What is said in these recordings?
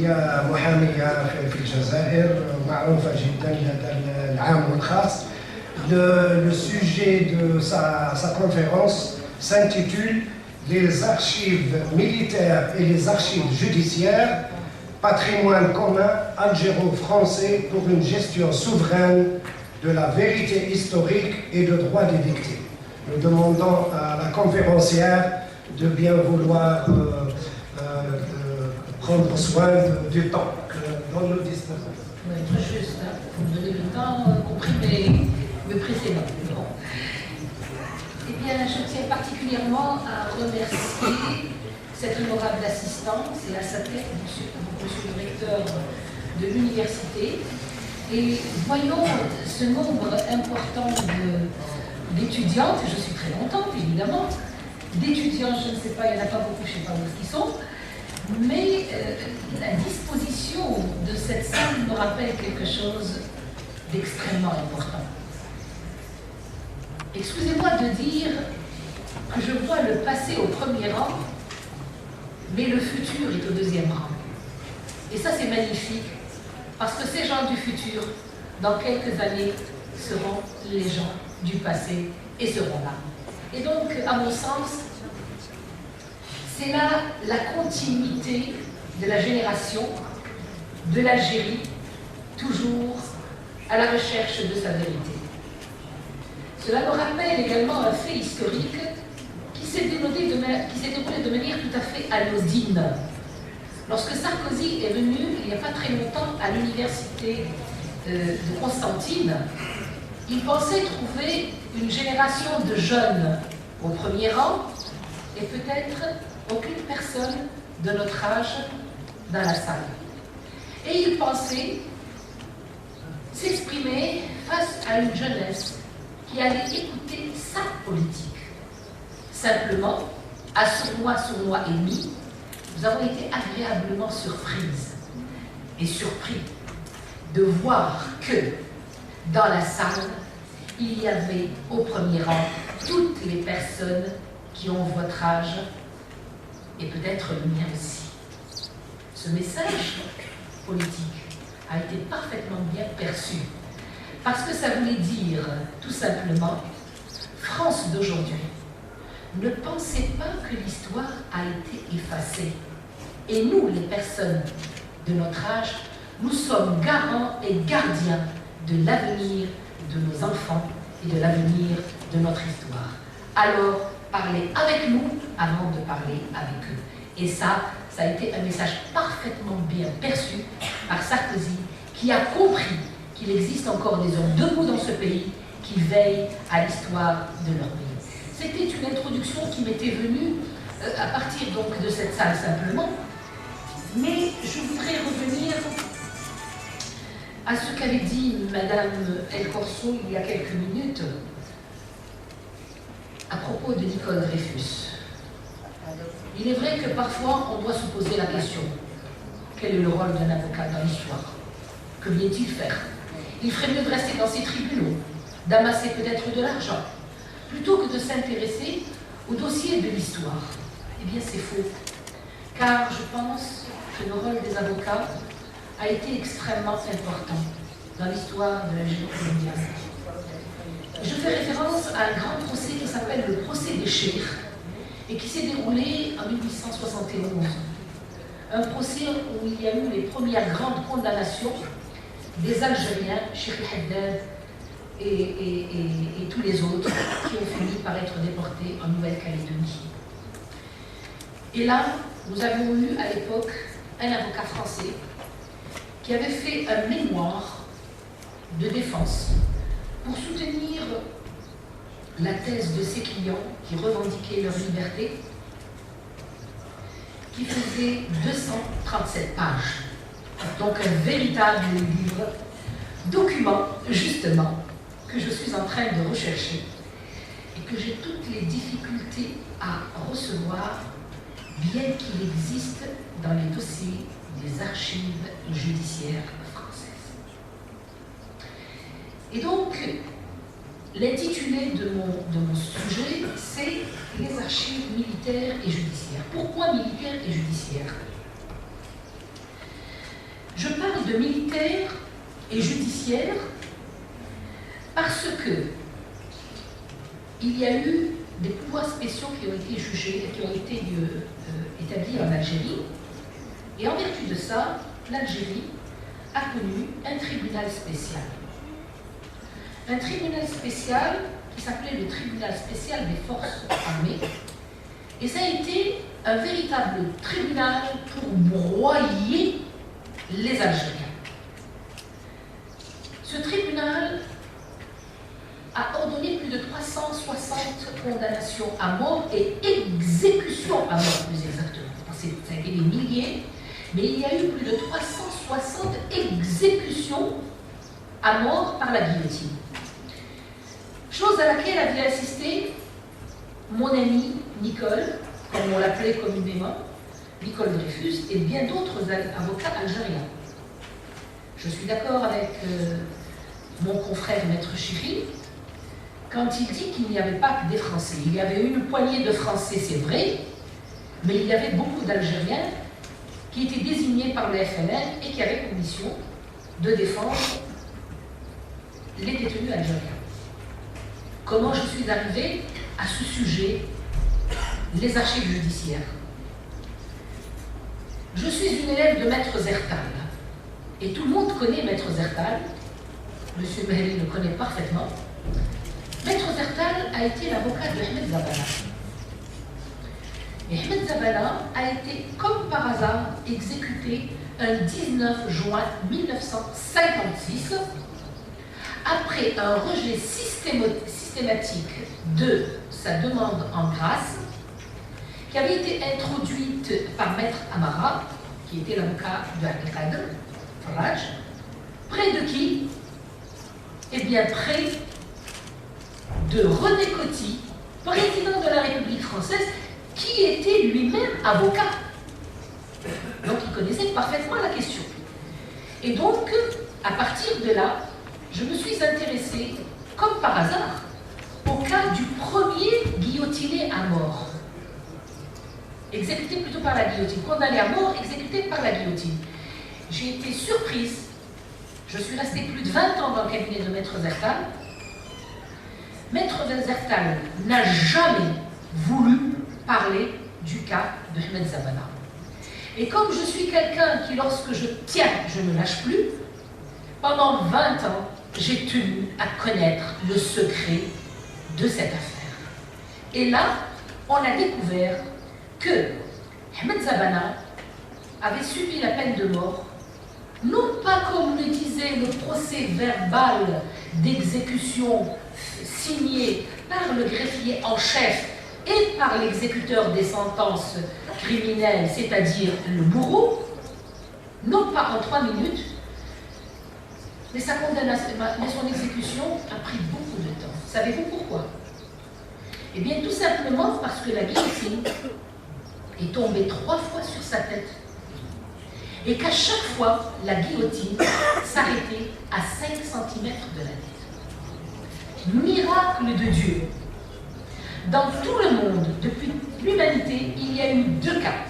هي محامية في الجزائر معروفة جدا لدى العام والخاص. Le sujet de sa conférence s'intitule Les archives militaires et les archives judiciaires, patrimoine commun algéro-français pour une gestion souveraine de la vérité historique et de droit des victimes. Nous demandons à la conférencière de bien vouloir prendre soin du temps dont nous disposons. Oui, très juste, hein. Vous me donnez le temps, compris mes précédents. Bon. Eh bien, je tiens particulièrement à remercier cette honorable assistance et à sa tête, monsieur le recteur de l'université. Et voyons ce nombre important d'étudiantes, je suis très contente évidemment, d'étudiants, je ne sais pas, il n'y en a pas beaucoup, je ne sais pas où ils sont, mais la disposition de cette salle me rappelle quelque chose d'extrêmement important. Excusez-moi de dire que je vois le passé au premier rang, mais le futur est au deuxième rang. Et ça, c'est magnifique, parce que ces gens du futur, dans quelques années, seront les gens du passé et seront là. Et donc, à mon sens, c'est là la continuité de la génération de l'Algérie, toujours à la recherche de sa vérité. Cela me rappelle également un fait historique qui s'est déroulé de manière tout à fait anodine. Lorsque Sarkozy est venu, il n'y a pas très longtemps, à l'université de Constantine, il pensait trouver une génération de jeunes au premier rang et peut-être aucune personne de notre âge dans la salle. Et il pensait s'exprimer face à une jeunesse qui allait écouter sa politique. Simplement, à sournois et demi, nous avons été agréablement surprises et surpris de voir que dans la salle, il y avait au premier rang toutes les personnes qui ont votre âge et peut-être le mien aussi. Ce message politique a été parfaitement bien perçu parce que ça voulait dire tout simplement France d'aujourd'hui. Ne pensez pas que l'histoire a été effacée. Et nous, les personnes de notre âge, nous sommes garants et gardiens de l'avenir de nos enfants et de l'avenir de notre histoire. Alors, parlez avec nous avant de parler avec eux. Et ça a été un message parfaitement bien perçu par Sarkozy, qui a compris qu'il existe encore des hommes debout dans ce pays qui veillent à l'histoire de leur pays. C'était une introduction qui m'était venue à partir donc de cette salle simplement, mais je voudrais revenir à ce qu'avait dit Madame El Corso il y a quelques minutes à propos de Nicole Dreyfus. Il est vrai que parfois on doit se poser la question, quel est le rôle d'un avocat dans l'histoire? Que vient-il faire? Il ferait mieux de rester dans ses tribunaux, d'amasser peut-être de l'argent, plutôt que de s'intéresser au dossier de l'histoire. Eh bien, c'est faux. Car je pense que le rôle des avocats a été extrêmement important dans l'histoire de l'Algérie coloniale. Je fais référence à un grand procès qui s'appelle le procès des Cheikhs et qui s'est déroulé en 1871. Un procès où il y a eu les premières grandes condamnations des Algériens, Cheikh El-Haddad et tous les autres qui ont fini par être déportés en Nouvelle-Calédonie. Et là, nous avions eu à l'époque un avocat français qui avait fait un mémoire de défense pour soutenir la thèse de ses clients qui revendiquaient leur liberté, qui faisait 237 pages. Donc un véritable livre, document justement, que je suis en train de rechercher et que j'ai toutes les difficultés à recevoir, bien qu'il existe dans les dossiers des archives judiciaires françaises. Et donc, l'intitulé de mon sujet, c'est les archives militaires et judiciaires. Pourquoi militaires et judiciaires? Je parle de militaire et judiciaire parce que il y a eu des pouvoirs spéciaux qui ont été jugés, qui ont été établis en Algérie. Et en vertu de ça, l'Algérie a connu un tribunal spécial. Un tribunal spécial qui s'appelait le tribunal spécial des forces armées. Et ça a été un véritable tribunal pour broyer les Algériens. Ce tribunal a ordonné plus de 360 condamnations à mort et exécutions à mort, plus exactement. Ça a été des milliers, mais il y a eu plus de 360 exécutions à mort par la guillotine. Chose à laquelle avait assisté mon ami Nicole, comme on l'appelait communément, Nicole Dreyfus, et bien d'autres avocats algériens. Je suis d'accord avec mon confrère Maître Chiri quand il dit qu'il n'y avait pas que des Français. Il y avait une poignée de Français, c'est vrai, mais il y avait beaucoup d'Algériens qui étaient désignés par le FLN et qui avaient pour mission de défendre les détenus algériens. Comment je suis arrivée à ce sujet, les archives judiciaires? Je suis une élève de Maître Zertal, et tout le monde connaît Maître Zertal. Monsieur Mehri le connaît parfaitement. Maître Zertal a été l'avocat de Ahmed Zabala. Et Ahmed Zabala a été, comme par hasard, exécuté un 19 juin 1956 après un rejet systématique de sa demande en grâce qui avait été introduite par Maître Amara, qui était l'avocat de Abdelkader Faraj, près de qui? Eh bien, près de René Coty, président de la République française, qui était lui-même avocat. Donc, il connaissait parfaitement la question. Et donc, à partir de là, je me suis intéressée, comme par hasard, au cas du premier guillotiné à mort. Exécuté plutôt par la guillotine, condamné à mort, exécuté par la guillotine. J'ai été surprise. Je suis restée plus de 20 ans dans le cabinet de Maître Zertal. Maître Zertal n'a jamais voulu parler du cas de Ahmed Zabala. Et comme je suis quelqu'un qui, lorsque je tiens, je ne lâche plus, pendant 20 ans, j'ai tenu à connaître le secret de cette affaire. Et là, on a découvert que Ahmed Zabala avait subi la peine de mort, non pas comme le disait le procès verbal d'exécution signé par le greffier en chef et par l'exécuteur des sentences criminelles, c'est-à-dire le bourreau, non pas en 3 minutes, mais sa condamnation, mais son exécution a pris beaucoup de temps. Savez-vous pourquoi? Eh bien, tout simplement parce que la guillotine est tombée 3 fois sur sa tête et qu'à chaque fois, la guillotine s'arrêtait à 5 cm de la tête. Miracle de Dieu. Dans tout le monde, depuis l'humanité, il y a eu 2 cas.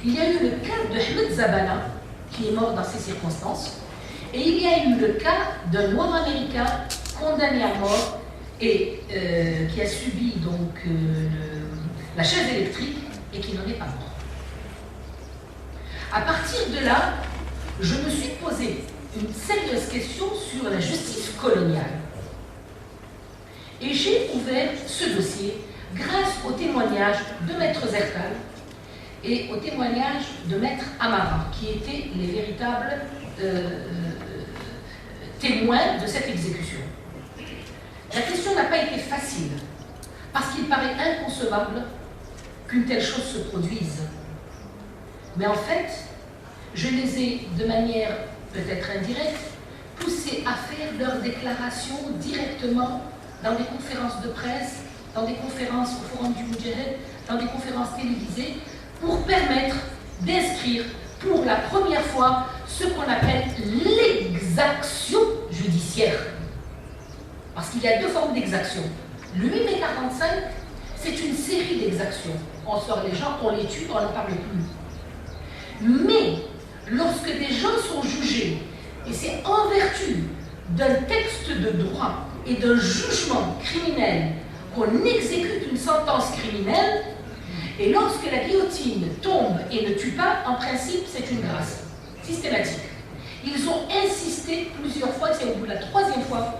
Il y a eu le cas de Ahmed Zabala, qui est mort dans ces circonstances, et il y a eu le cas d'un noir américain condamné à mort et qui a subi donc la chaise électrique et qui n'en est pas mort. À partir de là, je me suis posé une sérieuse question sur la justice coloniale. Et j'ai ouvert ce dossier grâce au témoignage de Maître Zertal et au témoignage de Maître Amara, qui étaient les véritables témoins de cette exécution. La question n'a pas été facile, parce qu'il paraît inconcevable qu'une telle chose se produise. Mais en fait, je les ai, de manière peut-être indirecte, poussés à faire leurs déclarations directement dans des conférences de presse, dans des conférences au Forum du Moudjahid, dans des conférences télévisées, pour permettre d'inscrire pour la première fois ce qu'on appelle l'exaction judiciaire. Parce qu'il y a 2 formes d'exaction. Le 8 mai 45, c'est une série d'exactions. On sort les gens, on les tue, on ne parle plus. Mais lorsque des gens sont c'est en vertu d'un texte de droit et d'un jugement criminel qu'on exécute une sentence criminelle. Et lorsque la guillotine tombe et ne tue pas, en principe, c'est une grâce systématique. Ils ont insisté plusieurs fois, c'est au bout de la 3e fois,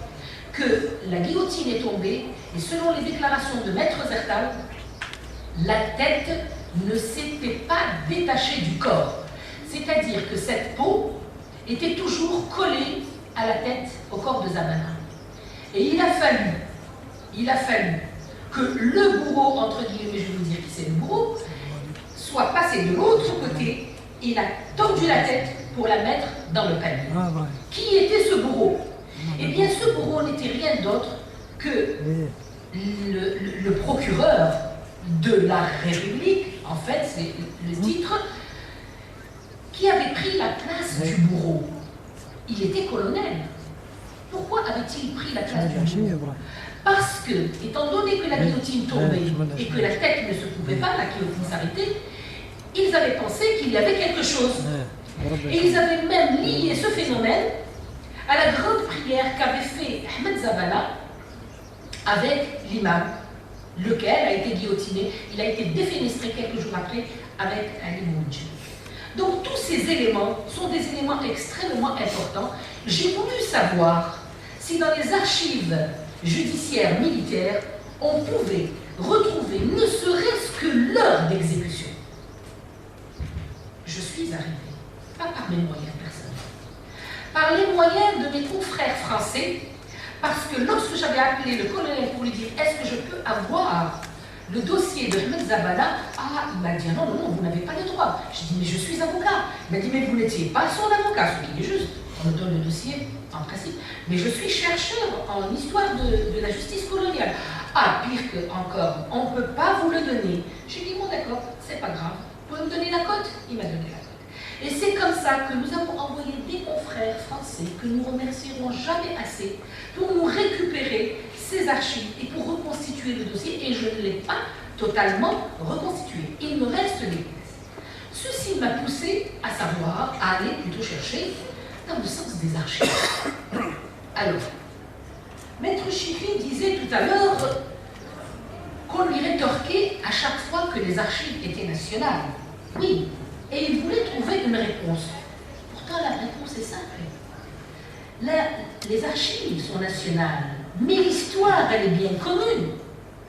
que la guillotine est tombée, et selon les déclarations de Maître Zertal, la tête ne s'était pas détachée du corps. C'est-à-dire que cette peau était toujours collée à la tête, au corps de Zabala. Et il a fallu que le bourreau, entre guillemets, je vais vous dire qui c'est le bourreau, soit passé de l'autre côté, et il a tordu la tête pour la mettre dans le panier. Qui était ce bourreau? Eh bien, ce bourreau n'était rien d'autre que le procureur de la République, en fait, c'est le titre, qui avait pris la place du bourreau. Il était colonel. Pourquoi avait-il pris la place du bourreau? Parce que, étant donné que la guillotine tombait et que la tête ne se pouvait pas, la guillotine s'arrêtait, ils avaient pensé qu'il y avait quelque chose. Et ils avaient même lié ce phénomène à la grande prière qu'avait fait Ahmed Zabala avec l'imam, lequel a été guillotiné. Il a été défenestré quelques jours après avec Ali Moudj. Donc tous ces éléments sont des éléments extrêmement importants. J'ai voulu savoir si dans les archives judiciaires militaires, on pouvait retrouver ne serait-ce que l'heure d'exécution. Je suis arrivée, pas par mes moyens personnels, par les moyens de mes confrères français, parce que lorsque j'avais appelé le colonel pour lui dire « Est-ce que je peux avoir le dossier de Ahmed Zabala ?» Ah, il m'a dit « Non, non, non, vous n'avez pas le droit. » J'ai dit « Mais je suis avocat. » Il m'a dit « Mais vous n'étiez pas son avocat, ce qui est juste. On me donne le dossier en principe. Mais je suis chercheur en histoire de la justice coloniale. » Ah, pire que encore, on ne peut pas vous le donner. J'ai dit « Bon, d'accord, c'est pas grave. Vous pouvez me donner la cote ?» Il m'a donné la cote. Et c'est comme ça que nous avons envoyé des confrères français que nous remercierons jamais assez pour nous récupérer ces archives et pour reconstituer le dossier. Et je ne l'ai pas totalement reconstitué. Il me reste des pièces. Ceci m'a poussé à savoir, à aller plutôt chercher dans le sens des archives. Alors, Maître Chiffi disait tout à l'heure qu'on lui rétorquait à chaque fois que les archives étaient nationales. Oui. Et il voulait trouver une réponse. Pourtant, la réponse est simple. Les archives sont nationales, mais l'histoire, elle est bien commune.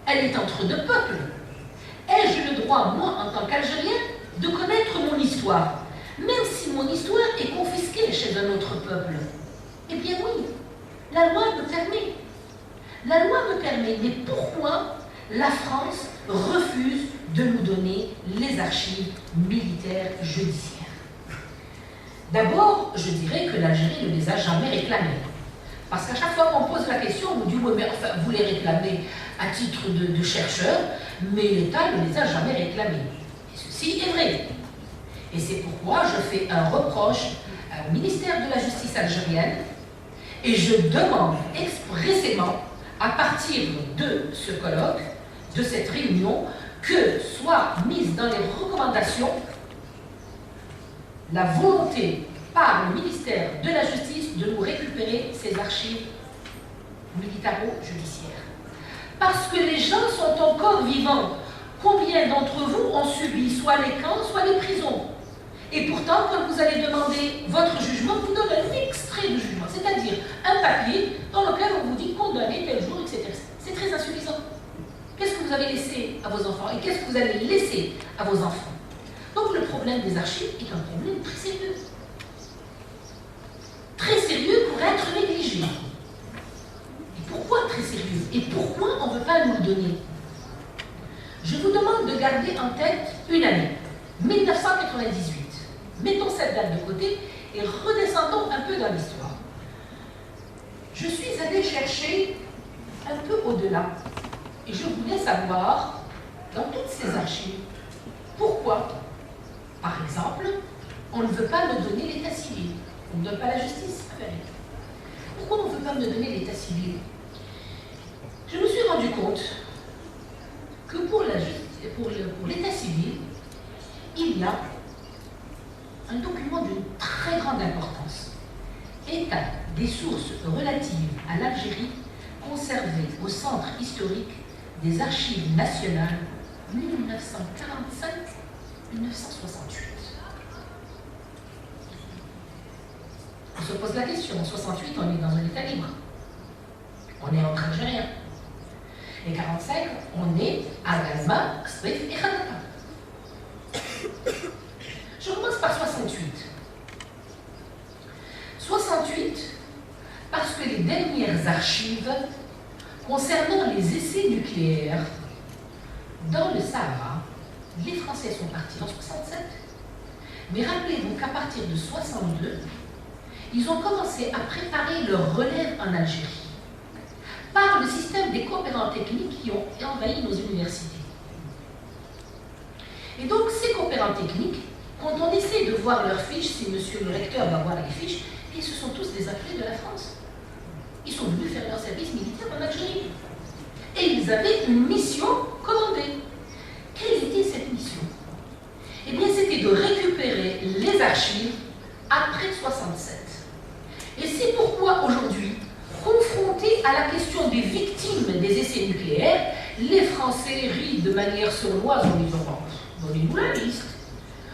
Elle est entre deux peuples. Ai-je le droit, moi, en tant qu'Algérien, de connaître mon histoire, même si mon histoire est confisquée chez un autre peuple? Eh bien oui, la loi me permet. La loi me permet, mais pourquoi la France refuse de nous donner les archives militaires judiciaires? D'abord, je dirais que l'Algérie ne les a jamais réclamées. Parce qu'à chaque fois qu'on pose la question, on dit « Oui, mais enfin, vous les réclamez à titre de chercheur, mais l'État ne les a jamais réclamées. » Et ceci est vrai. Et c'est pourquoi je fais un reproche au ministère de la Justice algérienne et je demande expressément, à partir de ce colloque, de cette réunion, que soit mise dans les recommandations la volonté par le ministère de la Justice de nous récupérer ces archives militaro-judiciaires. Parce que les gens sont encore vivants. Combien d'entre vous ont subi soit les camps, soit les prisons? Et pourtant, quand vous allez demander votre jugement, vous donnez un extrait de jugement, c'est-à-dire un papier dans lequel on vous dit condamné tel jour, etc. C'est très insuffisant. Qu'est-ce que vous avez laissé à vos enfants et qu'est-ce que vous allez laisser à vos enfants? Donc le problème des archives est un problème très sérieux. Très sérieux pour être négligé. Et pourquoi très sérieux? Et pourquoi on ne veut pas nous le donner? Je vous demande de garder en tête une année, 1998. Mettons cette date de côté et redescendons un peu dans l'histoire. Je suis allée chercher un peu au-delà. Et je voulais savoir, dans toutes ces archives, pourquoi, par exemple, on ne veut pas me donner l'état civil. On ne donne pas la justice. Pourquoi on ne veut pas me donner l'état civil? Je me suis rendu compte que pour l'état civil, il y a un document d'une très grande importance état des sources relatives à l'Algérie conservées au Centre historique des Archives nationales 1945-1968. On se pose la question, en 68, on est dans un état libre. On est entre Algériens. Et 45, on est à Galma, Srif et Khanaka. Je commence par 68. 68, parce que les dernières archives concernant les essais nucléaires dans le Sahara, les Français sont partis en 67, mais rappelez-vous qu'à partir de 62, ils ont commencé à préparer leur relève en Algérie par le système des coopérants techniques qui ont envahi nos universités. Et donc, ces coopérants techniques, quand on essaie de voir leurs fiches, si monsieur le recteur va voir les fiches, ils se sont tous des appelés de la France. Ils sont venus faire leur service militaire en Algérie. Et ils avaient une mission commandée. Quelle était cette mission? Eh bien, c'était de récupérer les archives après 67. Et c'est pourquoi aujourd'hui, confrontés à la question des victimes des essais nucléaires, les Français rient de manière sournoise en disant « Donnez-nous la liste,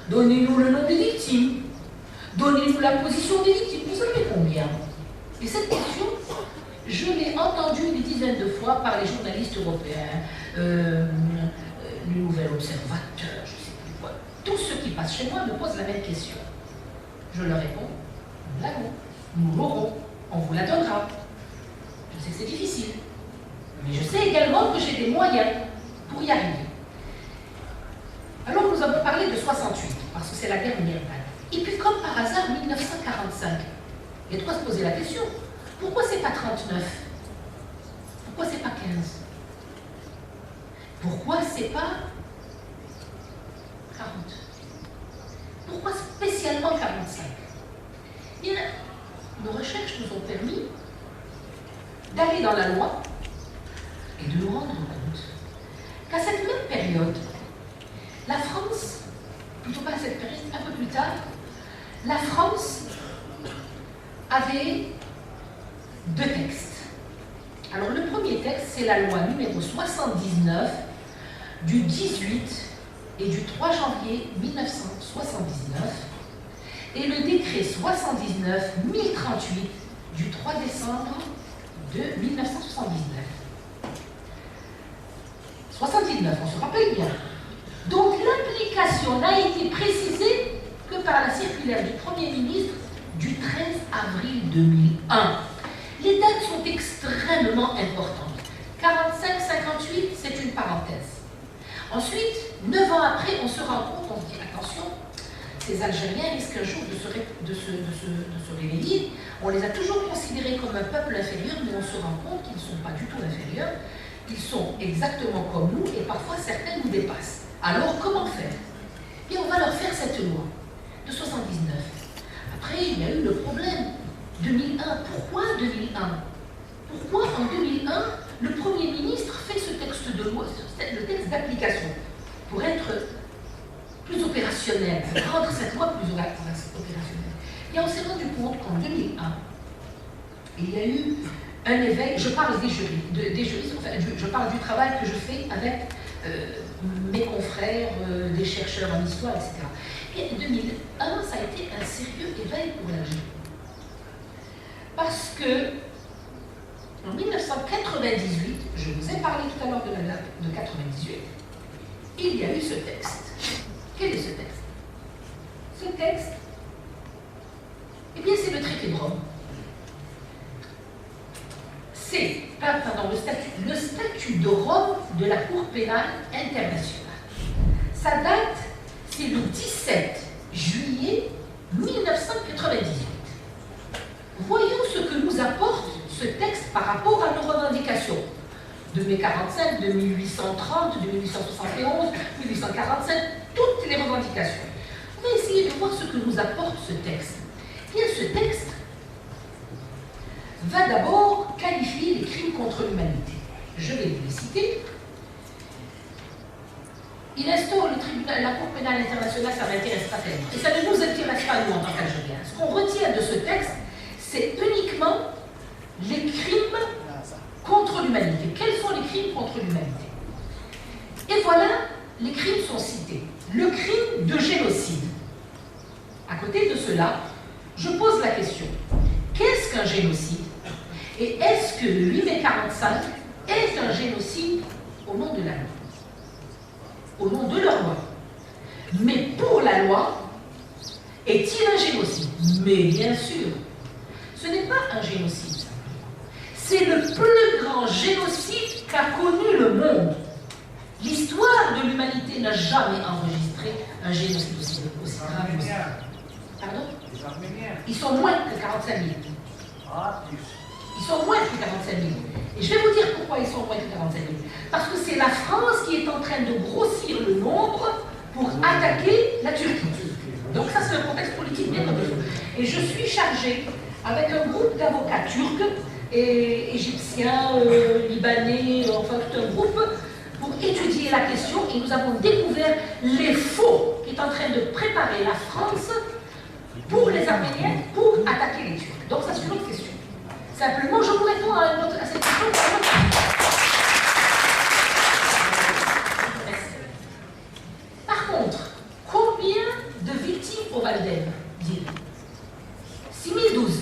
donnez-nous le nom des victimes, donnez-nous la position des victimes, vous savez combien ?» Et cette question, je l'ai entendue des dizaines de fois par les journalistes européens, le Nouvel Observateur, je ne sais plus quoi. Tous ceux qui passent chez moi me posent la même question. Je leur réponds, nous l'avons, nous l'aurons, on vous la donnera. Je sais que c'est difficile, mais je sais également que j'ai des moyens pour y arriver. Alors nous avons parlé de 68, parce que c'est la dernière date. Et puis comme par hasard, 1945. Il y a de quoi se poser la question. Pourquoi c'est pas 39? Pourquoi c'est pas 15? Pourquoi c'est pas 40? Pourquoi spécialement 45? Bien, nos recherches nous ont permis d'aller dans la loi et de nous rendre compte qu'à cette même période, la France, plutôt pas à cette période, un peu plus tard, la France avait deux textes. Alors le premier texte, c'est la loi numéro 79 du 18 et du 3 janvier 1979 et le décret 79-1038 du 3 décembre de 1979. 79, on se rappelle bien. Donc l'application n'a été précisée que par la circulaire du Premier ministre du 13 avril 2001. Les dates sont extrêmement importantes. 45-58, c'est une parenthèse. Ensuite, 9 ans après, on se rend compte, on se dit attention, ces Algériens risquent un jour de se réveiller. On les a toujours considérés comme un peuple inférieur, mais on se rend compte qu'ils ne sont pas du tout inférieurs. Ils sont exactement comme nous et parfois certains nous dépassent. Alors comment faire? Et on va leur faire cette loi de 79. Après, il y a eu le problème. 2001. Pourquoi 2001? Pourquoi en 2001, le Premier ministre fait ce texte de loi, le texte d'application, pour être plus opérationnel, pour rendre cette loi plus opérationnelle? Et on s'est rendu compte qu'en 2001, il y a eu un éveil. Je parle des juristes, enfin, je parle du travail que je fais avec mes confrères, des chercheurs en histoire, etc. Et 2001, ça a été un sérieux éveil pour l'Algérie. Parce que, en 1998, je vous ai parlé tout à l'heure de la date de 98, il y a eu ce texte. Quel est ce texte? Ce texte, eh bien, c'est le traité de Rome. C'est, le statut de Rome de la Cour pénale internationale. Sa date, c'est le 17 juillet 1998. Voyons ce que nous apporte ce texte par rapport à nos revendications. De mai 45, de 1830, de 1871, 1845, toutes les revendications. On va essayer de voir ce que nous apporte ce texte. Bien, ce texte va d'abord qualifier les crimes contre l'humanité. Je vais vous les citer. Il instaure le tribunal, la Cour pénale internationale, ça ne m'intéresse pas tellement. Et ça ne nous intéresse pas, nous, en tant qu'Algériens. Ce qu'on retient de ce texte, c'est les crimes contre l'humanité. Quels sont les crimes contre l'humanité? Et voilà, les crimes sont cités. Le crime de génocide. À côté de cela, je pose la question, qu'est-ce qu'un génocide? Et est-ce que le 8 mai 45 est un génocide au nom de la loi? Au nom de leur loi. Mais pour la loi, est-il un génocide? Mais bien sûr, ce n'est pas un génocide. C'est le plus grand génocide qu'a connu le monde. L'histoire de l'humanité n'a jamais enregistré un génocide aussi grave que ça. Pardon? Ils sont moins que 45 000. Ils sont moins que 45 000. Et je vais vous dire pourquoi ils sont moins que 45 000. Parce que c'est la France qui est en train de grossir le nombre pour attaquer la Turquie. Donc ça, c'est un contexte politique bien comme il faut. Et je suis chargée avec un groupe d'avocats turcs et égyptiens, libanais, enfin tout un groupe, pour étudier la question. Et nous avons découvert les faux qui est en train de préparer la France pour les Arméniens pour attaquer les Turcs. Donc ça, c'est une autre question. Simplement, je vous réponds à cette question. Par contre, combien de victimes au Val-d'Elbe, dit-il? 6012.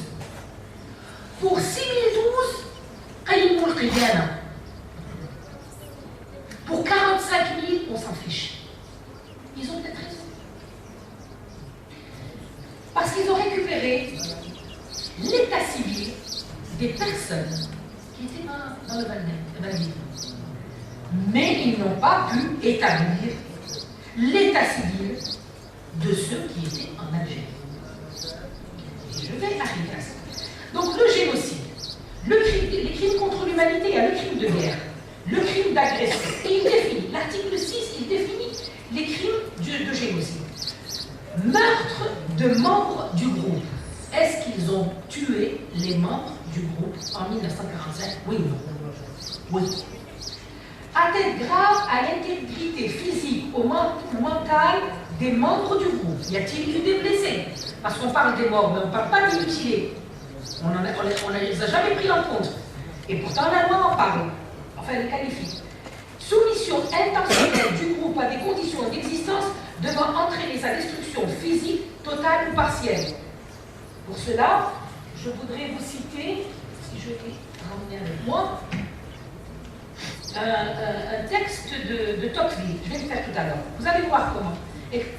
Pour 6012, Qaïmoul Qidana. Pour 45 000, on s'en fiche. Ils ont peut-être raison. Parce qu'ils ont récupéré l'état civil des personnes qui étaient dans le Val-d'Elbe. Mais ils n'ont pas pu établir l'état civil de ceux qui étaient en Algérie. Et je vais arriver à ça. Donc le génocide, les crimes contre l'humanité, il y a le crime de guerre, le crime d'agression. Et il définit, l'article 6, il définit les crimes de génocide. Meurtre de membres du groupe. Est-ce qu'ils ont tué les membres du groupe en 1945? Oui ou non? Oui. Atteinte grave à l'intégrité physique ou mentale des membres du groupe. Y a-t-il eu des blessés? Parce qu'on parle des morts, mais on ne parle pas des mutilés. On ne les a jamais pris en compte. Et pourtant, la loi en parle. Enfin, elle qualifie. Soumission intentionnelle du groupe à des conditions d'existence devant entraîner sa destruction physique, totale ou partielle. Pour cela, je voudrais vous citer, si je l'ai ramené avec moi, un texte de Tocqueville. Je vais le faire tout à l'heure. Vous allez voir comment.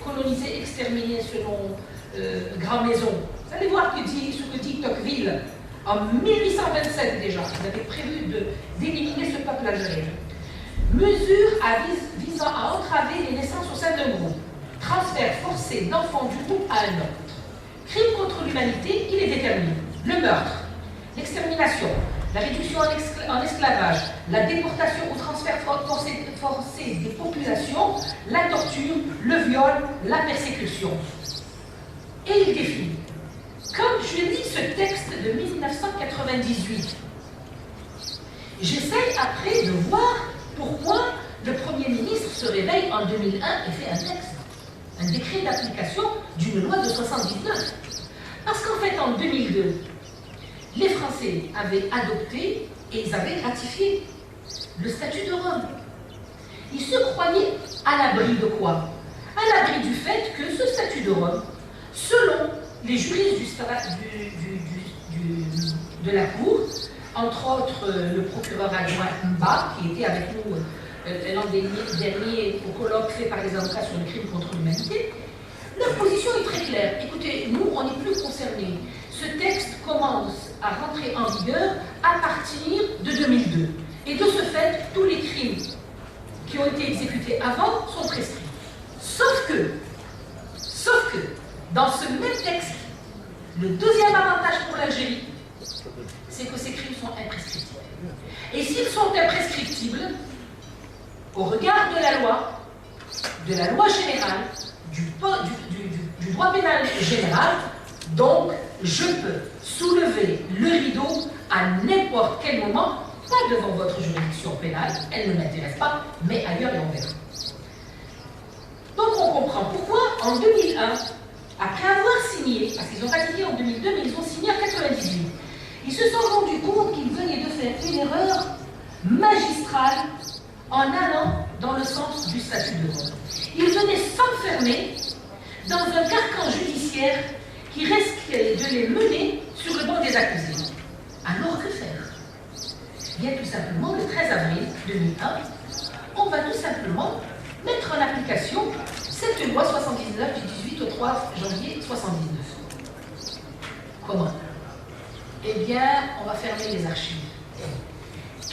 Coloniser, exterminer selon Grand Maison. Vous allez voir ce que dit Tocqueville en 1827 déjà. Vous avez prévu d'éliminer ce peuple algérien. Mesure visant à entraver les naissances au sein d'un groupe. Transfert forcé d'enfants du groupe à un autre. Crime contre l'humanité, il est déterminé. Le meurtre, l'extermination, la réduction en esclavage, la déportation ou transfert forcé des populations, la torture, le viol, la persécution. Et il définit. Quand je lis ce texte de 1998, j'essaye après de voir pourquoi le Premier ministre se réveille en 2001 et fait un texte, un décret d'application d'une loi de 79. Parce qu'en fait, en 2002, les Français avaient adopté et ils avaient ratifié le statut de Rome. Ils se croyaient à l'abri de quoi? À l'abri du fait que ce statut de Rome, selon les juristes de la Cour, entre autres le procureur adjoint Mba, qui était avec nous l'an dernier au colloque fait par les avocats sur le crime contre l'humanité, leur position est très claire. Écoutez, nous, on n'est plus concernés. Ce texte commence à rentrer en vigueur à partir de 2002. Et de ce fait, tous les crimes qui ont été exécutés avant sont prescrits. Sauf que, dans ce même texte, le deuxième avantage pour l'Algérie, c'est que ces crimes sont imprescriptibles. Et s'ils sont imprescriptibles, au regard de la loi générale, du droit pénal général, donc je peux soulever le rideau à n'importe quel moment, pas devant votre juridiction pénale, elle ne m'intéresse pas, mais ailleurs et en verra. Donc on comprend pourquoi en 2001, après avoir signé, parce qu'ils ont ratifié en 2002, mais ils ont signé en 98, Ils se sont rendus compte qu'ils venaient de faire une erreur magistrale en allant dans le sens du statut de Rome. Ils venaient s'enfermer dans un carcan judiciaire qui risquait de les mener sur le banc des accusés. Alors que faire? Bien tout simplement, le 13 avril 2001, on va tout simplement mettre en application cette loi 79 du 18 au 3 janvier 79. Comment? Eh bien, on va fermer les archives.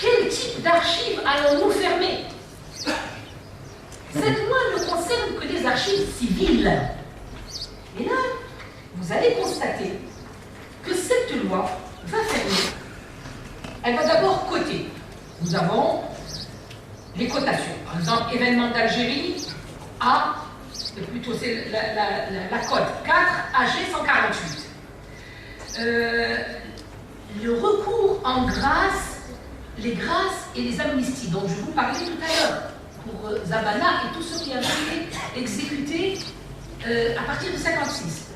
Quel type d'archives allons-nous fermer? Cette loi ne concerne que des archives civiles. Et là, vous allez constater que cette loi va fermer. Elle va d'abord coter. Nous avons les cotations. Par exemple, événement d'Algérie, A, plutôt c'est la cote 4, AG 148. Le recours en grâce, les grâces et les amnisties dont je vous parlais tout à l'heure, pour Zabana et tous ceux qui avaient été exécutés à partir de 56.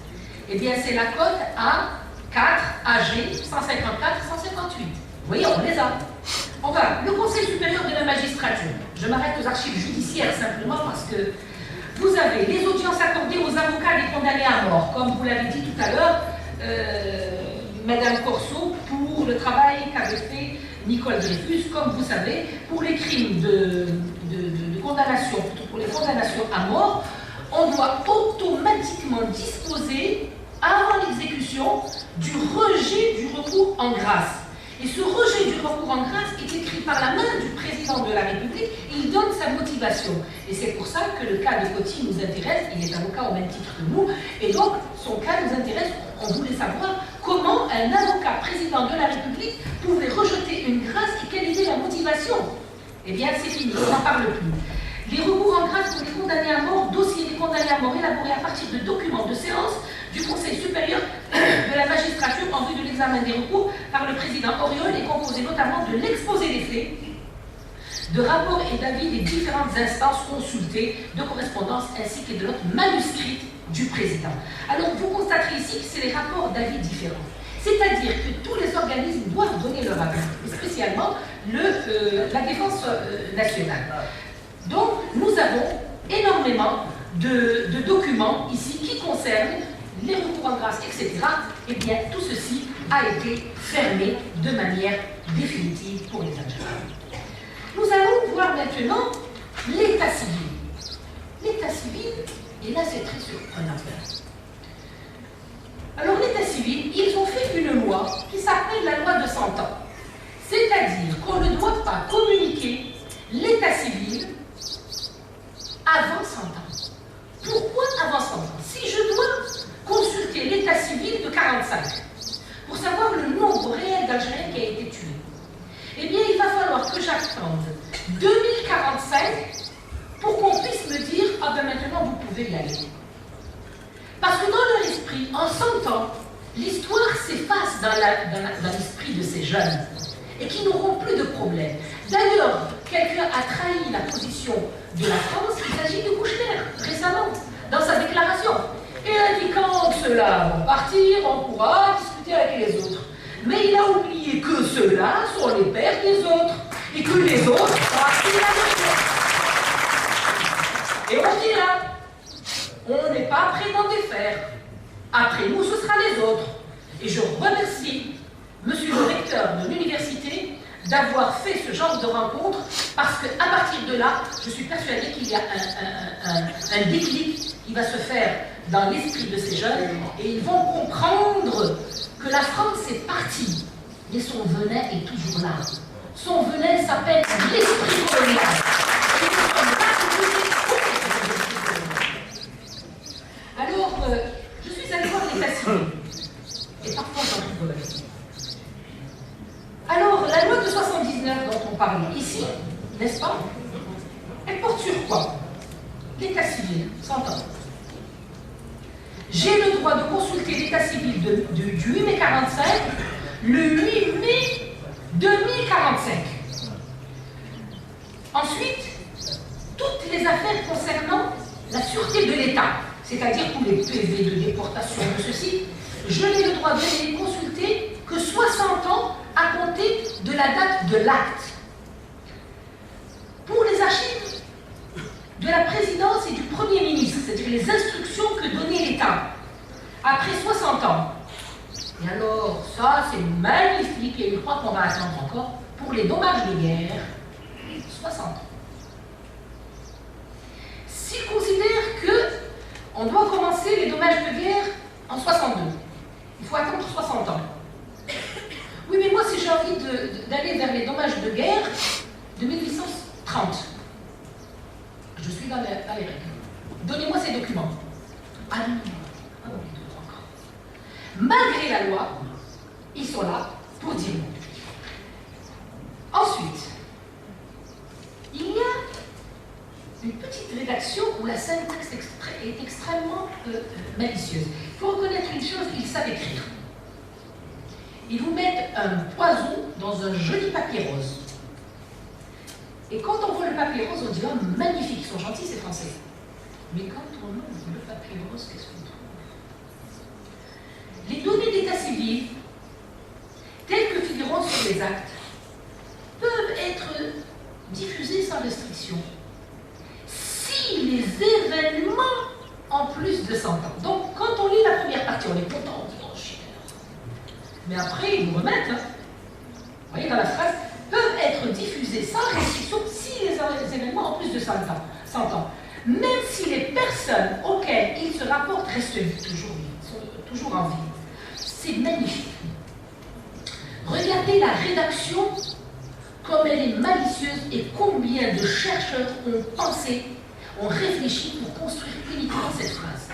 Eh bien, c'est la cote A4, AG 154, 158. Vous voyez, on les a. On va, le Conseil supérieur de la magistrature. Je m'arrête aux archives judiciaires simplement parce que vous avez les audiences accordées aux avocats des condamnés à mort, comme vous l'avez dit tout à l'heure, Madame Corso, pour le travail qu'avait fait Nicole Dreyfus, comme vous savez, pour les crimes de condamnation, pour les condamnations à mort, on doit automatiquement disposer, avant l'exécution, du rejet du recours en grâce. Et ce rejet du recours en grâce est écrit par la main du président de la République et il donne sa motivation. Et c'est pour ça que le cas de Coty nous intéresse, il est avocat au même titre que nous, et donc son cas nous intéresse. On voulait savoir comment un avocat président de la République pouvait rejeter une grâce et quelle était la motivation. Eh bien, c'est fini, on n'en parle plus. Les recours en grâce pour les condamnés à mort, dossiers des condamnés à mort élaborés à partir de documents de séance du Conseil supérieur de la magistrature en vue de l'examen des recours par le président Auriol est composé notamment de l'exposé des faits, de rapports et d'avis des différentes instances consultées, de correspondances ainsi que de notes manuscrites du président. Alors vous constaterez ici que c'est les rapports d'avis différents. C'est-à-dire que tous les organismes doivent donner leur avis, et spécialement la défense nationale. Donc nous avons énormément de documents ici qui concernent les recours en grâce, etc. Eh bien, tout ceci a été fermé de manière définitive pour les Algériens. Nous allons voir maintenant l'état civil. L'état civil, et là c'est très surprenant. Alors l'état civil, ils ont fait une loi qui s'appelle la loi de 100 ans. C'est-à-dire qu'on ne doit pas communiquer l'état civil avant 100 ans. Pourquoi avant 100 ans? Si je dois consulter l'état civil de 45 pour savoir le nombre réel d'Algériens qui a été tué, eh bien il va falloir que j'attende 2045 pour qu'on puisse me dire « Ah ben maintenant vous pouvez y aller ». Parce que dans leur esprit, en 100 ans, l'histoire s'efface dans l'esprit de ces jeunes et qui n'auront plus de problème. D'ailleurs, quelqu'un a trahi la position de la France, il s'agit de Kouchner, récemment, dans sa déclaration. Et indiquant que ceux-là vont partir, on pourra discuter avec les autres. Mais il a oublié que ceux-là sont les pères des autres, et que les autres sont partis la même chose. Et on dit là, on n'est pas prêt d'en défaire. Après nous, ce sera les autres. Et je remercie monsieur le recteur de l'université d'avoir fait ce genre de rencontre, parce qu'à partir de là, je suis persuadée qu'il y a un déclic qui va se faire dans l'esprit de ces jeunes, et ils vont comprendre que la France est partie, mais son venin est toujours là. Son venin s'appelle l'esprit colonial. Et nous sommes pas alors, je suis allée voir l'état civil, et parfois j'en rigole. Alors, la loi de 79 dont on parle ici, n'est-ce pas? Elle porte sur quoi? L'état civil, 100 ans. J'ai le droit de consulter l'état civil du 8 mai 45, le 8 mai 2045. Ensuite, toutes les affaires concernant la sûreté de l'État, c'est-à-dire tous les PV de déportation de ceci, je n'ai le droit de les consulter que 60 ans à compter de la date de l'acte. Pour les archives de la présidence et du Premier ministre, c'est-à-dire les instructions que donnait l'État, après 60 ans. Et alors, ça, c'est magnifique, et je crois qu'on va attendre encore pour les dommages de guerre, 60 ans. S'il considère qu'on doit commencer les dommages de guerre en 62, il faut attendre 60 ans. Oui, mais moi, si j'ai envie d'aller vers les dommages de guerre de 1830, je suis dans les règles. Donnez-moi ces documents. Ah non, ah non, encore. Malgré la loi, ils sont là pour dire non. Ensuite, il y a une petite rédaction où la syntaxe est extrêmement malicieuse. Il faut reconnaître une chose, ils savent écrire. Ils vous mettent un poison dans un joli papier rose. Et quand on voit le papier rose, on dit « Oh, magnifique, ils sont gentils, ces Français ». Mais quand on ouvre le papier rose, qu'est-ce qu'on trouve? Les données d'état civil, telles que figurant sur les actes, peuvent être diffusées sans restriction si les événements ont plus de 100 ans. Donc, quand on lit la première partie, on est content, on dit « Oh, cher ». Mais après, ils nous remettent, hein. Vous voyez, dans la phrase, peuvent être diffusés sans restriction si les événements ont plus de 100 ans. Même si les personnes auxquelles ils se rapportent restent toujours en vie. C'est magnifique. Regardez la rédaction, comme elle est malicieuse et combien de chercheurs ont pensé, ont réfléchi pour construire uniquement cette phrase.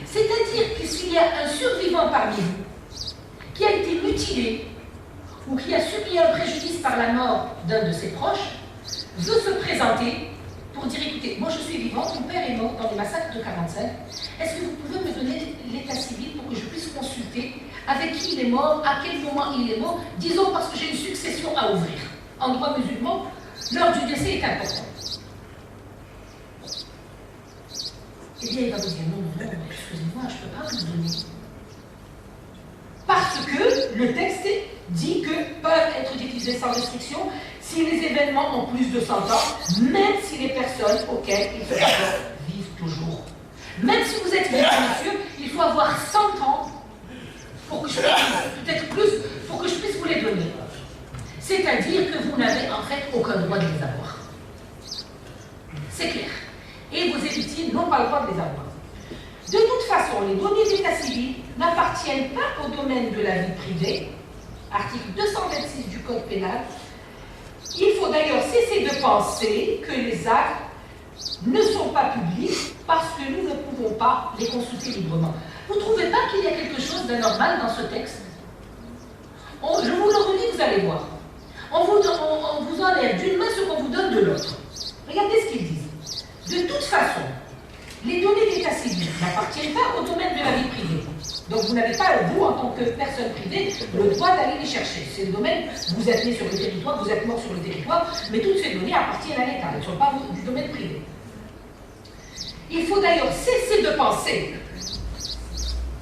C'est-à-dire que s'il y a un survivant parmi vous qui a été mutilé, ou qui a subi un préjudice par la mort d'un de ses proches, veut se présenter pour dire, écoutez, moi je suis vivant, mon père est mort dans les massacres de 1945, est-ce que vous pouvez me donner l'état civil pour que je puisse consulter avec qui il est mort, à quel moment il est mort, disons parce que j'ai une succession à ouvrir. En droit musulman, l'heure du décès est importante. Eh bien, il va vous dire, non, excusez-moi, je ne peux pas vous donner. Parce que le texte dit que peuvent être diffusés sans restriction si les événements ont plus de 100 ans, même si les personnes auxquelles ils se rapportent vivent toujours. Même si vous êtes vivant, monsieur, il faut avoir 100 ans pour que je puisse, peut-être plus, pour que je puisse vous les donner. C'est-à-dire que vous n'avez en fait aucun droit de les avoir. C'est clair. Et vos héritiers n'ont pas le droit de les avoir. De toute façon, les données d'état civil n'appartiennent pas au domaine de la vie privée, article 226 du Code pénal. Il faut d'ailleurs cesser de penser que les actes ne sont pas publics parce que nous ne pouvons pas les consulter librement. Vous ne trouvez pas qu'il y a quelque chose d'anormal dans ce texte? Je vous le redis, vous allez voir. On vous enlève d'une main ce qu'on vous donne de l'autre. Regardez ce qu'ils disent. De toute façon, les données d'état civil n'appartiennent pas au domaine de la vie privée. Donc vous n'avez pas, vous, en tant que personne privée, le droit d'aller les chercher. C'est le domaine, vous êtes né sur le territoire, vous êtes mort sur le territoire, mais toutes ces données appartiennent à l'État, elles ne sont pas du domaine privé. Il faut d'ailleurs cesser de penser.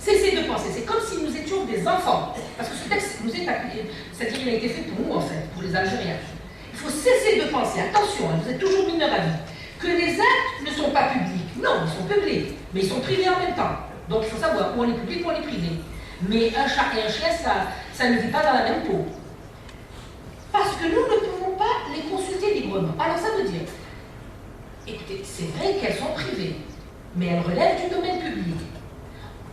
Cesser de penser. C'est comme si nous étions des enfants. Parce que ce texte nous est appuyé, c'est-à-dire qu'il a été fait pour nous, en fait, pour les Algériens. Il faut cesser de penser, attention, hein, vous êtes toujours mineurs à vie, que les actes ne sont pas publics. Non, ils sont publics, mais ils sont privés en même temps. Donc il faut savoir où on est public, où on est privé. Mais un chat et un chien, ça ne vit pas dans la même peau. Parce que nous ne pouvons pas les consulter librement. Alors ça veut dire, écoutez, c'est vrai qu'elles sont privées, mais elles relèvent du domaine public.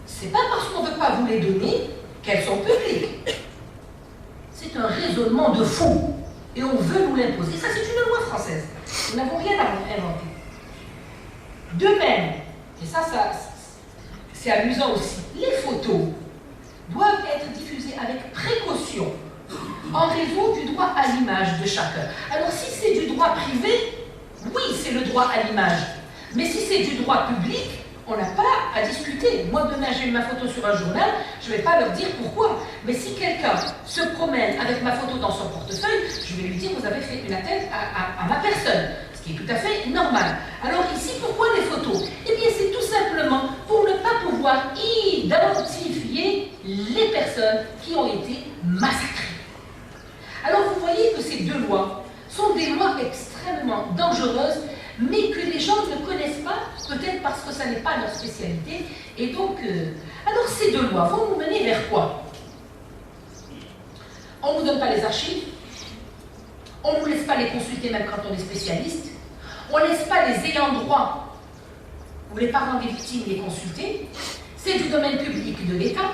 C'est pas parce qu'on ne veut pas vous les donner qu'elles sont publiques. C'est un raisonnement de fou. Et on veut nous l'imposer. Ça, c'est une loi française. Nous n'avons rien à inventer. De même, et ça c'est amusant aussi, les photos doivent être diffusées avec précaution en raison du droit à l'image de chacun. Alors si c'est du droit privé, oui, c'est le droit à l'image. Mais si c'est du droit public, on n'a pas à discuter. Moi, demain, j'ai ma photo sur un journal, je ne vais pas leur dire pourquoi. Mais si quelqu'un se promène avec ma photo dans son portefeuille, je vais lui dire, vous avez fait une atteinte à ma personne. Ce qui est tout à fait normal. Alors ici, pourquoi les photos? Eh bien, c'est tout simplement pour ne pas pouvoir identifier les personnes qui ont été massacrées. Alors vous voyez que ces deux lois sont des lois extrêmement dangereuses, mais que les gens ne connaissent pas, peut-être parce que ça n'est pas leur spécialité. Et donc, alors ces deux lois vont nous mener vers quoi? On ne nous donne pas les archives, on ne nous laisse pas les consulter même quand on est spécialiste, on ne laisse pas les ayants droit ou les parents des victimes les consulter, c'est du domaine public de l'État,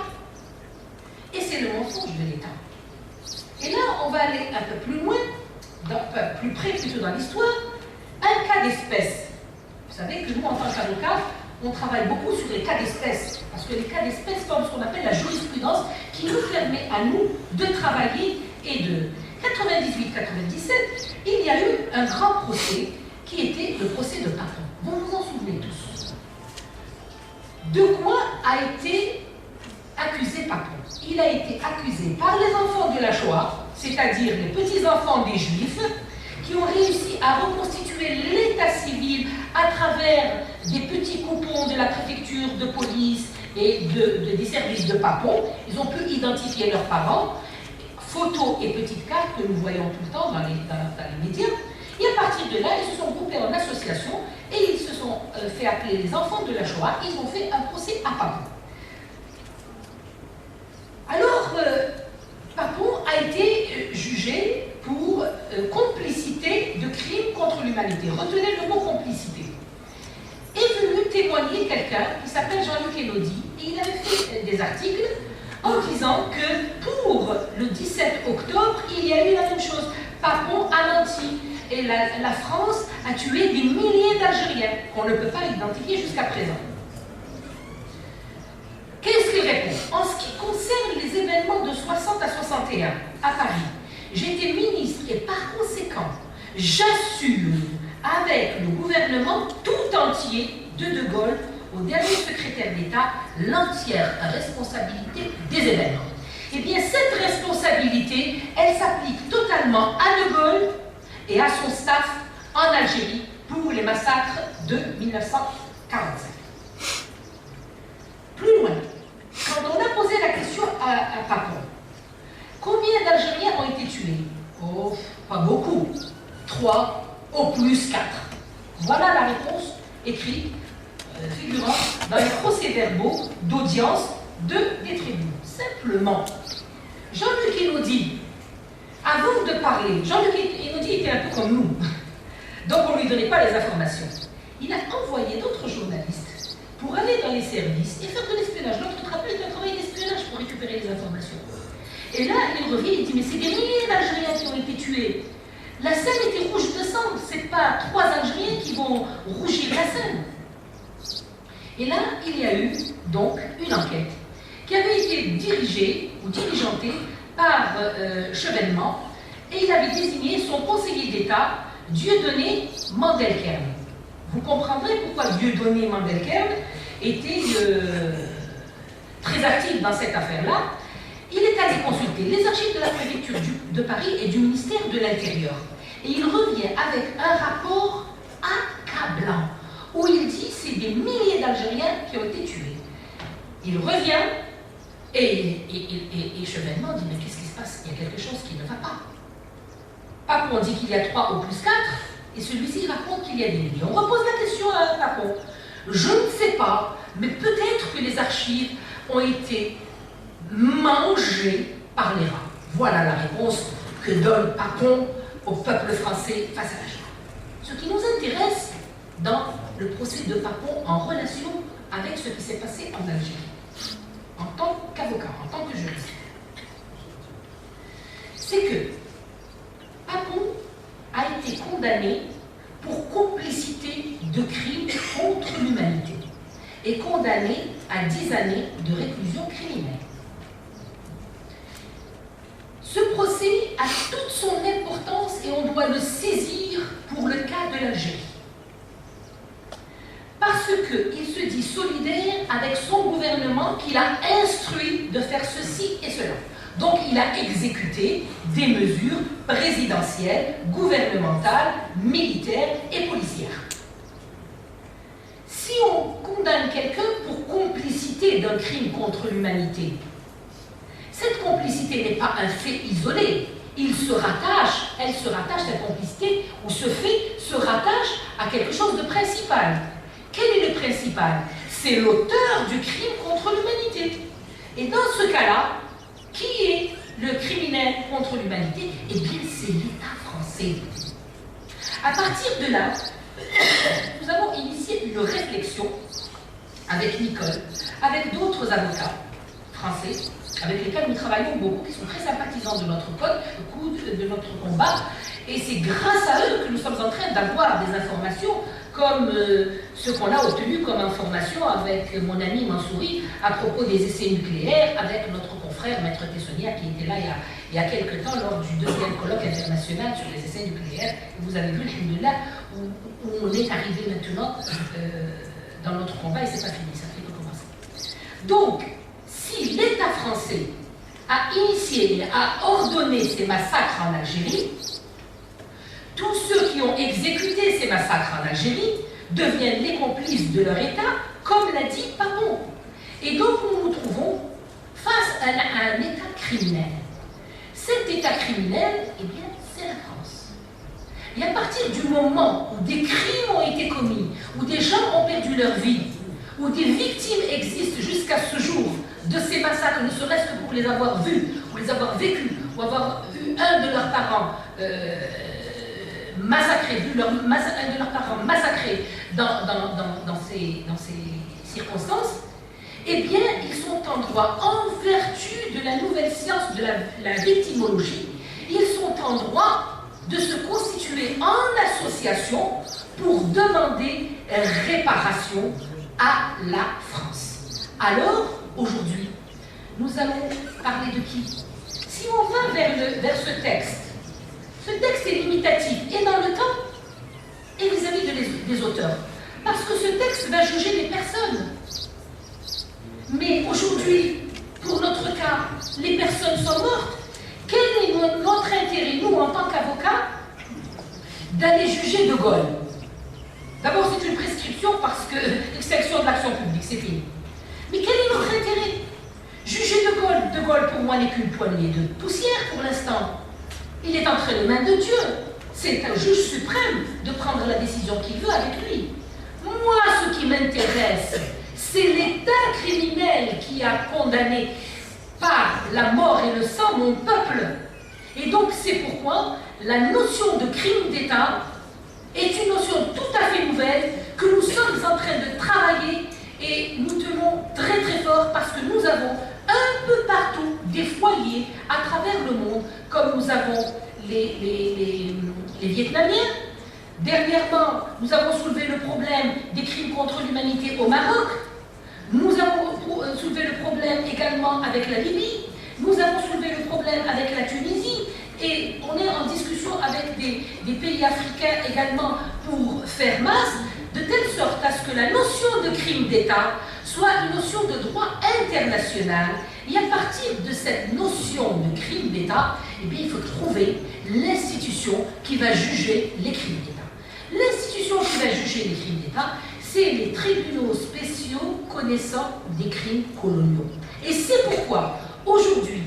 et c'est le mensonge de l'État. Et là, on va aller un peu plus loin, plus près plutôt dans l'histoire, un cas d'espèce. Vous savez que nous, en tant qu'avocats, on travaille beaucoup sur les cas d'espèce, parce que les cas d'espèce forment ce qu'on appelle la jurisprudence qui nous permet à nous de travailler. Et de 98-97, il y a eu un grand procès qui était le procès de Papon. Vous vous en souvenez tous. De quoi a été accusé Papon? Il a été accusé par les enfants de la Shoah, c'est-à-dire les petits-enfants des Juifs, qui ont réussi à reconstituer l'état civil à travers des petits coupons de la préfecture de police et des services de Papon. Ils ont pu identifier leurs parents, photos et petites cartes que nous voyons tout le temps dans les médias. Et à partir de là, ils se sont groupés en association et ils se sont fait appeler les enfants de la Shoah. Ils ont fait un procès à Papon. Alors, Papon a été jugé pour complicité de crimes contre l'humanité. Retenez le mot complicité. Est venu témoigner quelqu'un qui s'appelle Jean-Luc Elodie, et il avait fait des articles en disant que pour le 17 octobre, il y a eu la même chose. Papon a menti. Et la France a tué des milliers d'Algériens qu'on ne peut pas identifier jusqu'à présent. Qu'est-ce qu'il répond? En ce qui concerne les événements de 60 à 61 à Paris, j'étais ministre et par conséquent, j'assume avec le gouvernement tout entier de Gaulle au dernier secrétaire d'État l'entière responsabilité des événements. Eh bien, cette responsabilité, elle s'applique totalement à De Gaulle et à son staff en Algérie pour les massacres de 1945. Plus loin, quand on a posé la question à Papon, combien d'Algériens ont été tués? Oh, pas beaucoup. 3, au plus 4. Voilà la réponse écrite, figurant dans les procès-verbaux d'audience des tribunaux. Simplement, Jean-Luc Elodie, avant de parler, Jean-Luc Elodie était un peu comme nous, donc on ne lui donnait pas les informations. Il a envoyé d'autres journalistes pour aller dans les services et faire de l'espionnage. Notre travail est un travail d'espionnage pour récupérer les informations. Et là, il revient et dit, mais c'est des milliers d'Algériens qui ont été tués. La Seine était rouge de sang, c'est pas 3 Algériens qui vont rougir la Seine. Et là, il y a eu donc une enquête qui avait été dirigée ou diligentée par Chevènement, et il avait désigné son conseiller d'État, Dieudonné Mandelkern. Vous comprendrez pourquoi Dieudonné Mandelkern était très actif dans cette affaire-là. Il est allé consulter les archives de la préfecture de Paris et du ministère de l'Intérieur. Et il revient avec un rapport accablant, où il dit que c'est des milliers d'Algériens qui ont été tués. Il revient et Chevènement dit, mais qu'est-ce qui se passe? Il y a quelque chose qui ne va pas. Papon dit qu'il y a 3 au plus 4, et celui-ci raconte qu'il y a des milliers. On repose la question à Papon. Je ne sais pas, mais peut-être que les archives ont été mangées par les rats. Voilà la réponse que donne Papon au peuple français face à la Shoah. Ce qui nous intéresse dans le procès de Papon en relation avec ce qui s'est passé en Algérie, en tant qu'avocat, en tant que juriste, c'est que Papon a été condamné pour complicité de crimes contre l'humanité et condamné à 10 années de réclusion criminelle. Ce procès a toute son importance et on doit le saisir pour le cas de l'Algérie. Parce qu'il se dit solidaire avec son gouvernement qu'il a instruit de faire ceci et cela. Donc il a exécuté des mesures présidentielles, gouvernementales, militaires et policières. Si on condamne quelqu'un pour complicité d'un crime contre l'humanité, Cette complicité n'est pas un fait isolé. Elle se rattache, cette complicité, ou ce fait se rattache à quelque chose de principal. Quel est le principal? C'est l'auteur du crime contre l'humanité. Et dans ce cas-là, qui est le criminel contre l'humanité? Eh bien, c'est l'État français. À partir de là, nous avons initié une réflexion avec Nicole, avec d'autres avocats français, avec lesquels nous travaillons beaucoup, qui sont très sympathisants de notre code, de notre combat. Et c'est grâce à eux que nous sommes en train d'avoir des informations comme ce qu'on a obtenu comme information avec mon ami Mansouri à propos des essais nucléaires, avec notre confrère Maître Tessonnière qui était là il y a quelque temps lors du 2e colloque international sur les essais nucléaires. Vous avez vu, alhamdoulilah, où on est arrivé maintenant dans notre combat et c'est pas fini, ça fait que commencer. Donc, si l'État français a initié, a ordonné ces massacres en Algérie, tous ceux qui ont exécuté ces massacres en Algérie deviennent les complices de leur État, comme l'a dit Papon. Et donc nous nous trouvons face à un État criminel. Cet État criminel, eh bien, c'est la France. Et à partir du moment où des crimes ont été commis, où des gens ont perdu leur vie, où des victimes existent jusqu'à ce jour de ces massacres, ne serait-ce que pour les avoir vus, ou les avoir vécus, ou avoir vu un de leurs parents massacré, un de leurs parents massacré dans ces circonstances, eh bien, ils sont en droit, en vertu de la nouvelle science de la victimologie, ils sont en droit de se constituer en association pour demander réparation à la France. Alors, aujourd'hui, nous allons parler de qui? Si on va vers ce texte est limitatif et dans le temps et vis-à-vis des auteurs. Parce que ce texte va juger des personnes. Mais aujourd'hui, pour notre cas, les personnes sont mortes. Quel est notre intérêt, nous, en tant qu'avocats, d'aller juger De Gaulle? D'abord, c'est une prescription parce que l'extinction de l'action publique, c'est fini. Mais quel est notre intérêt? Juger De Gaulle, pour moi, n'est qu'une poignée de poussière pour l'instant. Il est entre les mains de Dieu. C'est un juge suprême de prendre la décision qu'il veut avec lui. Moi, ce qui m'intéresse, c'est l'État criminel qui a condamné par la mort et le sang mon peuple. Et donc, c'est pourquoi la notion de crime d'État est une notion tout à fait nouvelle que nous sommes en train de travailler et nous tenons très très fort parce que nous avons un peu partout des foyers à travers le monde, comme nous avons les Vietnamiens. Dernièrement, nous avons soulevé le problème des crimes contre l'humanité au Maroc. Nous avons soulevé le problème également avec la Libye. Nous avons soulevé le problème avec la Tunisie. Et on est en discussion avec des pays africains également pour faire masse, de telle sorte à ce que la notion de crime d'État soit une notion de droit international. Et à partir de cette notion de crime d'État, eh bien, il faut trouver l'institution qui va juger les crimes d'État. L'institution qui va juger les crimes d'État, c'est les tribunaux spéciaux connaissant des crimes coloniaux. Et c'est pourquoi, aujourd'hui,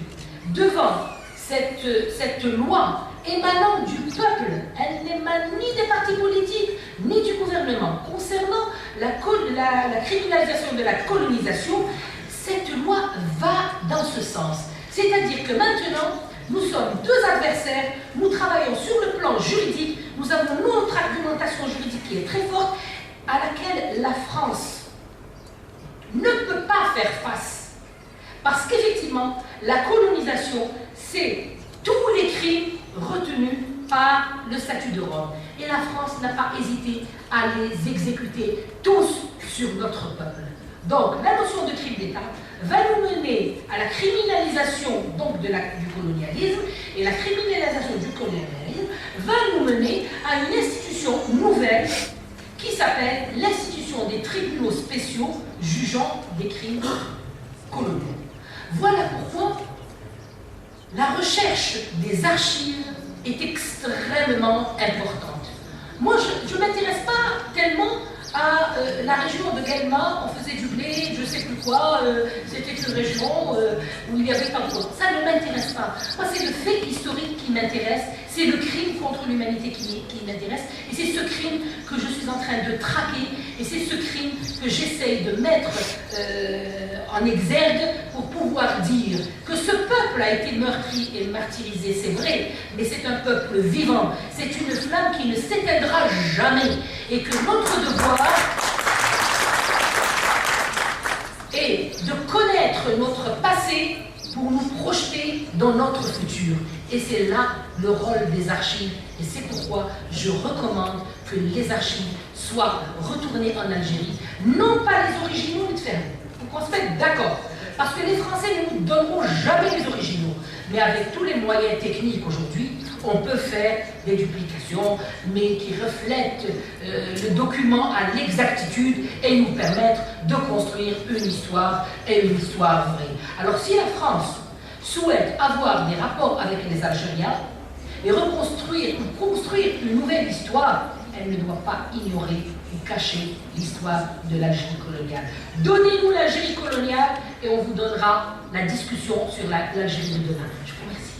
devant cette loi émanant du peuple, elle n'émane ni des partis politiques, ni du gouvernement. Concernant la criminalisation de la colonisation, cette loi va dans ce sens. C'est-à-dire que maintenant, nous sommes deux adversaires, nous travaillons sur le plan juridique, nous avons notre argumentation juridique qui est très forte, à laquelle la France ne peut pas faire face. Parce qu'effectivement, la colonisation, c'est tous les crimes retenus par le statut de Rome. Et la France n'a pas hésité à les exécuter tous sur notre peuple. Donc, la notion de crime d'État va nous mener à la criminalisation donc, du colonialisme, et la criminalisation du colonialisme va nous mener à une institution nouvelle qui s'appelle l'institution des tribunaux spéciaux jugeant des crimes coloniaux. Voilà pourquoi la recherche des archives est extrêmement importante. Moi, je ne m'intéresse pas tellement à la région de Guelma, on faisait du blé, je ne sais plus quoi, c'était une région où il y avait pas de choses. Ça ne m'intéresse pas. Moi, c'est le fait historique qui m'intéresse, c'est le crime contre l'humanité qui m'intéresse, et c'est ce crime que je suis en train de traquer, et c'est ce crime que j'essaye de mettre en exergue pour pouvoir dire que ce peuple a été meurtri et martyrisé, c'est vrai, mais c'est un peuple vivant, c'est une flamme qui ne s'éteindra jamais, et que notre devoir est de connaître notre passé pour nous projeter dans notre futur. Et c'est là le rôle des archives, et c'est pourquoi je recommande que les archives soient retournées en Algérie, non pas les originaux, mais de faire. Faut qu'on se mette d'accord. Parce que les Français ne nous donneront jamais les originaux. Mais avec tous les moyens techniques aujourd'hui, on peut faire des duplications, mais qui reflètent le document à l'exactitude et nous permettre de construire une histoire et une histoire vraie. Alors si la France souhaite avoir des rapports avec les Algériens et reconstruire ou construire une nouvelle histoire, elle ne doit pas ignorer ou cacher l'histoire de l'Algérie coloniale. Donnez-nous l'Algérie coloniale et on vous donnera la discussion sur l'Algérie de demain. Je vous remercie.